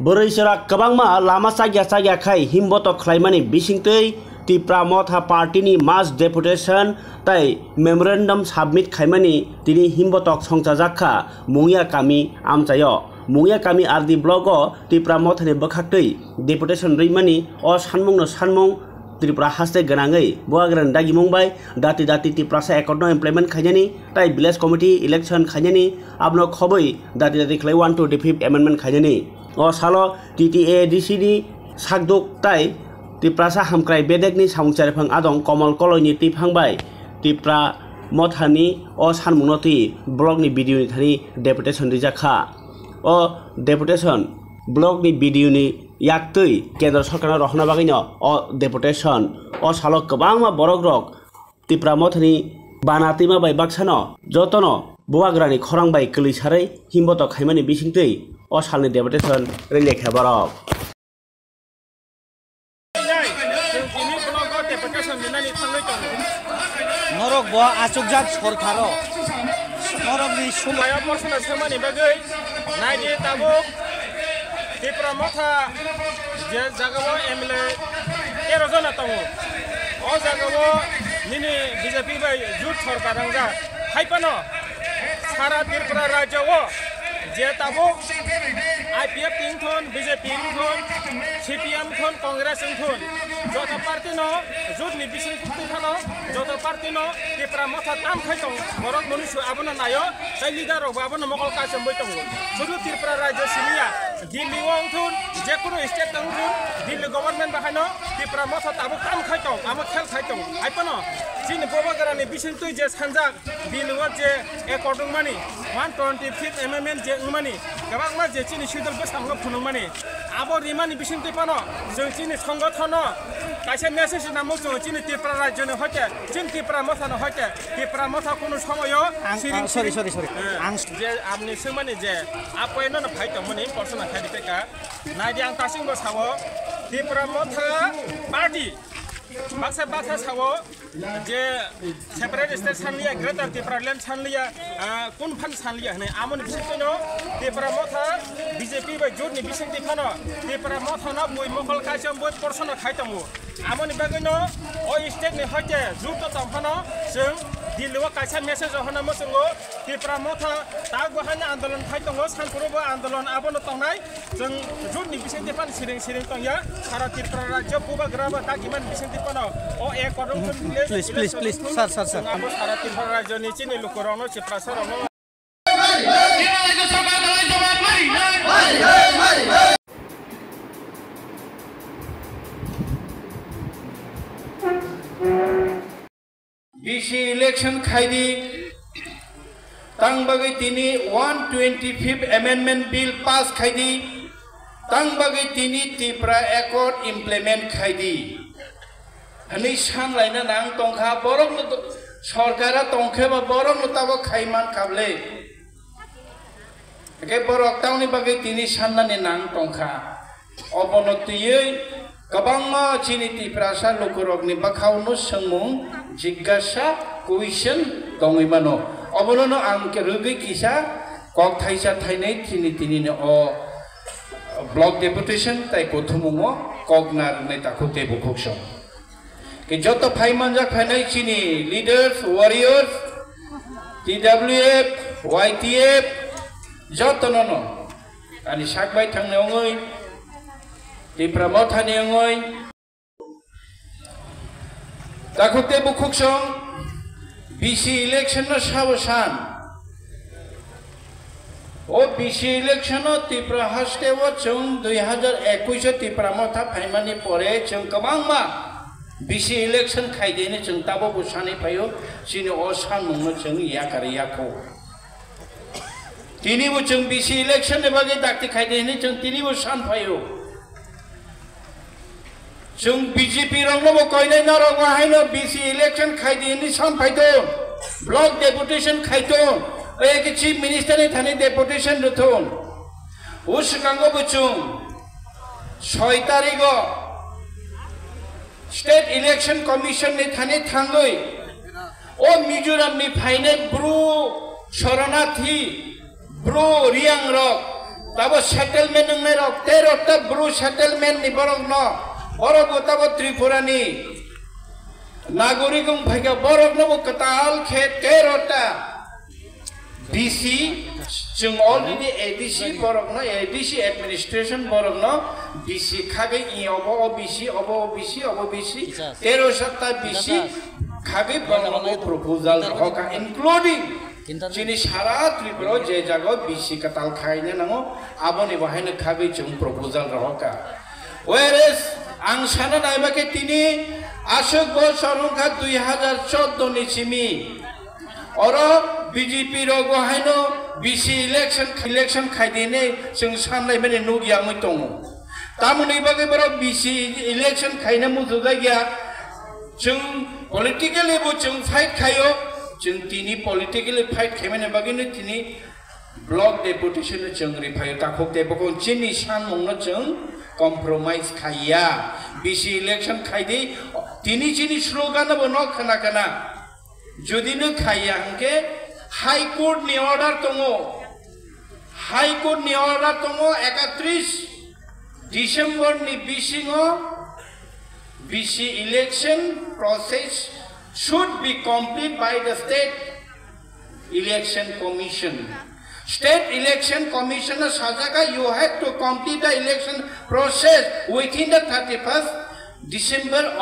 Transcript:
Bereisara kabangma lama sagya khai himboto khlaimani bisingtei Tipra Motha Party ni mass deputation tai memorandum submit khaimani tini himbotok songchajakha mungya kami amchayo mungya kami ardi blogo Tipra Motha ni bakhaktei deputation reimani o sanmung no sanmung Tripura haste ganangai boagran dagi mungbai dati Tipra sa econo implement khaijani tai village committee election khaijani abno khoboi dati khlai 1 to the 5th amendment khaijani o salo TTA DCD sakduk tai Tipra sa hamkrai bedekni samungcharphang adong Komal Koloni tipangbai Tipra Mothani o sanmunoti blog ni video ni thani deputation rijakha o deputation blog ni video ni yaktui kendra sarkar rohna bagino o deputation o salo kabangma borokrok Tipra Mothani banatima bai baksano jotono buagrani khorangbai klisare himboto khaimani bisingtei o salni deputation relekha borok Norok bo achukjak sorkaro norok ni sumaya persona semani bagai naidi tabu Tipra Motha je jagawo MLA erojona tamu o jagawo nini BJP bai jut sorkaranga haipano sara Tripura rajyo je tabu IPF tingthon BJP tingthon CPM thon Congress tingthon joto party no jut ni bising tingthano joto party no Tipra Motha tam khaitong borok monisu abono nayo sai leader ro abono mokol kasem boitong sudu Tripura rajyo sinia Delhi wong thon je kono state tang thon Delhi government bahano Tipra Motha tabu tam khaitong amo khel khaitong aipano jin bobagarani bising tu je sanjak Delhi wo je according mani 125th amendment je umani kabangma je chini shudal basanglo phunumani abo rimani bising tipano जों chini সংগঠন কাছে message নামো जों chini Tripura রাজ্য নে হতে চিন Tipra Motha নে হতে Tipra Motha কোন সময় সরি আং যে আপনি সেমানে যে আপয়নো না ফাইতো মনি পার্সোনাল খাদিপেকা নাইদি আং তাসিংবো সাবো Tipra Motha party baksa sawo je separate state sanliya greater Tripura land sanliya kun phan sanliya ne amon bisingno Tipra Motha BJP ba jurni bisingti phano Tipra Motha na boi mokol kaisam boi persona khaitamu amon bagino o state ne hote juto tamphano जों दिल्लीवा कायसा message होना मसंगो Tipra Motha तागो हाना आंदोलन खाइतंगो सानपुरबो आंदोलन आबोनो तंनाय जों जुटनि बिसिंति फान सिरिं तंया सारा Tripura राज्य पुबा ग्राबा ताकिमान बिसिंति फानो ओ एक करम प्लीज सर आबो सारा Tripura राज्य नि चिनि लुकरनो चिप्रासरनो BC election khaidi tang bagai tini 125th amendment bill pass khaidi tang bagai tini Tripura accord implement khaidi ani san laina nang tongkha borok no sarkara tongkhe ba borok no tabo khaiman kable ke borok tauni bagai tini sanani nang tongkha obonotiyei kabangma chini Tripura sa lokorok ni bakhaunu sangmung jiggasa question tongimano obono amke rugi kisa kok thaisa thainai tini ne o block deputation tai kothumungo kognar nei takute bukhokso ke joto phaimanja phainai chini leaders warriors TWF YTF joto no ani sakbai thangne ongoi Tipra Motha ni ongoi takute bukhuksong BC election no sabosan o BC election no Tripura haste wo chung 2021 Tipra Motha phaimani pore chung kabangma BC election khaideni chung tabo busani phayo sini o sanmungno chung yakariako tini bo chung BC election ne bagi dakti khaideni chung tini bo san phayo जों BJP रंगनो कोइनै नरगो हाइनो BC election खाइदिनि सामफाइदो block deputation खाइदो chief minister ni thani deputation ruthun uskango buchung 6 tarigo state election commission ni thani thangoi o Mizoram ni phaine bru shoranathi bru riang rok tabo settlement ngai rok 13 ta bru settlement ni borok no borok tabo Tripura ni nagorik bhaiga borok no katal khet 13 ta BC jung already ADC borok no ADC administration borok no BC khage I obo OBC obo OBC obo BC 13 satta BC khage borok no proposal hoka including jini sara Tripura je jago BC katal khaine nango aboni bahine khage jung proposal hoka whereas ang sana naibake tini ashok bo sorongkha 2014 ni simi oro BJP ro gohaino BC election khaidene jung sanlai mane nugia moi tongo tamuni bage boro BC election khaina mu jogaya jung politically bo jung fight khayo jung tini politically fight khaimane bage ne tini block deputation jung ri phayo takhok te bokon chini san mongno jung compromise khaya BC election khaidi tini chini slogan bo no khana kana jodi no khaya angke high court ni order tongo 31 December ni BC election process should be complete by the state election commission. State election commissioner Sajaka, you have to complete the election process within the 31st December.